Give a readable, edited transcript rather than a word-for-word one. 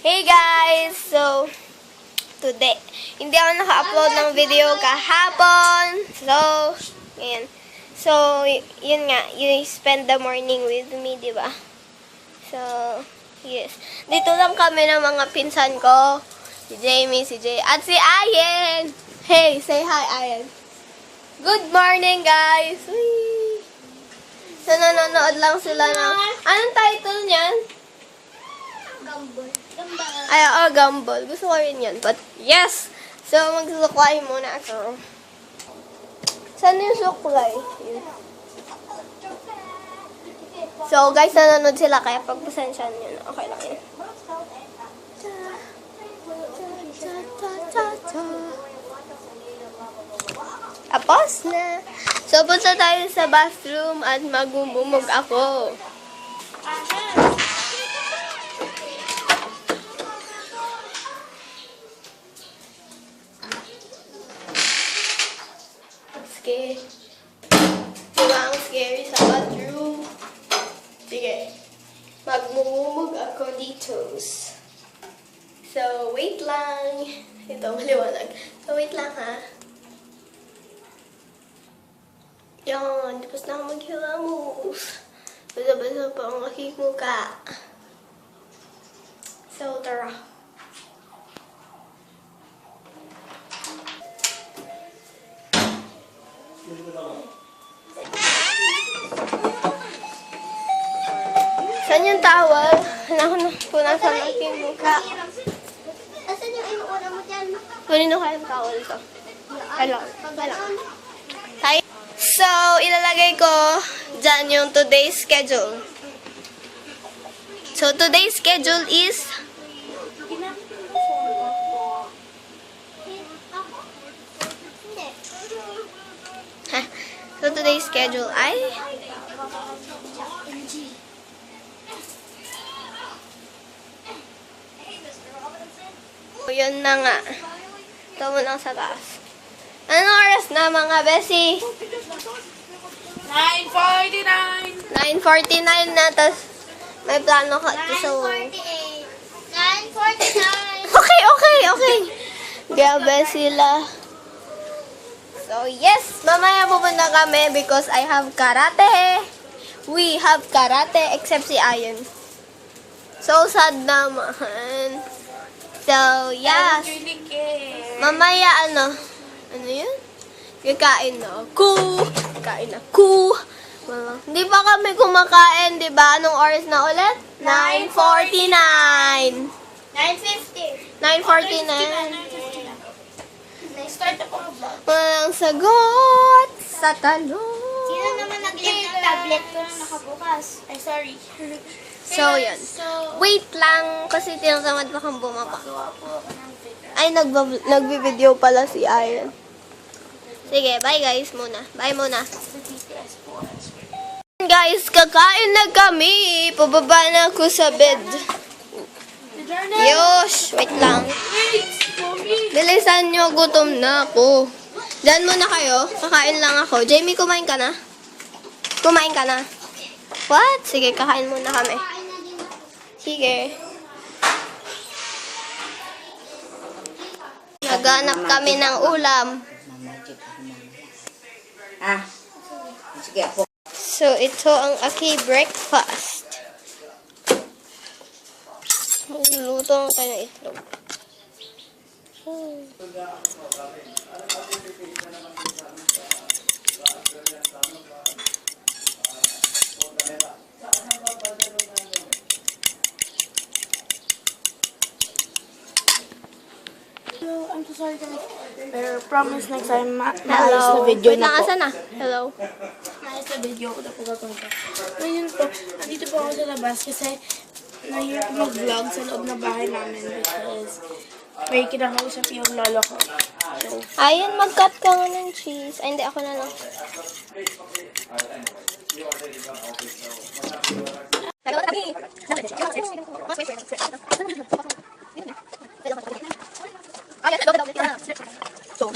Hey guys! So, today, hindi ako naka-upload ng video kahapon. So, ngayon. So, yun nga, you spend the morning with me, di ba? So, yes. Dito lang kami ng mga pinsan ko. Si Jamie, si Jay, at si Ayen! Hey, say hi, Ayen. Good morning, guys! Whee! So, nanonood lang sila ng... Anong title niyan? Gumball. Ay, Gumball. Gusto ko rin yan. But, yes! So, magsusuklay muna ako. Saan yung suklay? Yun. So, guys, nanonood sila. Kaya pagpasensyahan nyo na. Okay lang yun. Tapos na. So, punta tayo sa bathroom at magbubumog ako. Okay. Diba ang scary sa bathroom? Sige. Magmumumog ako dito. So, wait lang. Ito, maliwanag. So, wait lang ha. Yan. Tapos na ako maghilamos. Basa-basa pa ang aking muka. So, tara. Saan yung towel? Hanap ko na sa aking mukha. Asan yung inuuna mo dyan? Kunin ko kayong towel ito. Hello. Tayo. So, ilalagay ko dyan yung today's schedule. So, today's schedule is... So, today's schedule ay... So, yun na nga. Ito mo lang sa taas. Anong oras na mga besi? 9:49. 9:49 na. Tapos, may plano ka. So, 9:49. okay. Grabe sila. So, yes. Mamaya pupunta kami because I have karate. We have karate except si Ayon. So, sad naman. So, yes. Mamaya, ano yun? Kakain na ako. Hindi pa kami kumakain, di ba? Anong oras na ulit? 9:49. 9:50. 9:49. Start ako vlog. Walang sagot sa tanong. Sino naman nag-link ng tablet ko na nakabukas? Ay, sorry. So, yan. Wait lang, kasi tinatamad pa kang bumaba. Gawa po ako ng video. Ay, nagbi-video pala si Ayan. Sige, bye guys muna. Bye muna. Sa BTS po. Guys, kakain na kami. Pababa na ako sa bed. Yosh, wait lang. Bilisan nyo, gutom na ako. Diyan muna kayo. Kakain lang ako. Jamie, kumain ka na? Kumain ka na? What? Sige, kakain muna kami. Sige. Naghanap kami ng ulam. Sige ako. So, ito ang aking breakfast. Magluluto tayo ng itlog. I'm so sorry guys. Pero promise next time maayos Hello. na video Wait na lang, po. asan na? Hello. Maayos na video ko na po gagawin. Ngayon po, nandito po ako sa labas kasi nahirap mag-vlog sa loob ng bahay namin because may kinakausap yung lolo ko. So, Ayan, mag-cut ka nga ng cheese. Ay, hindi, ako na lang. So,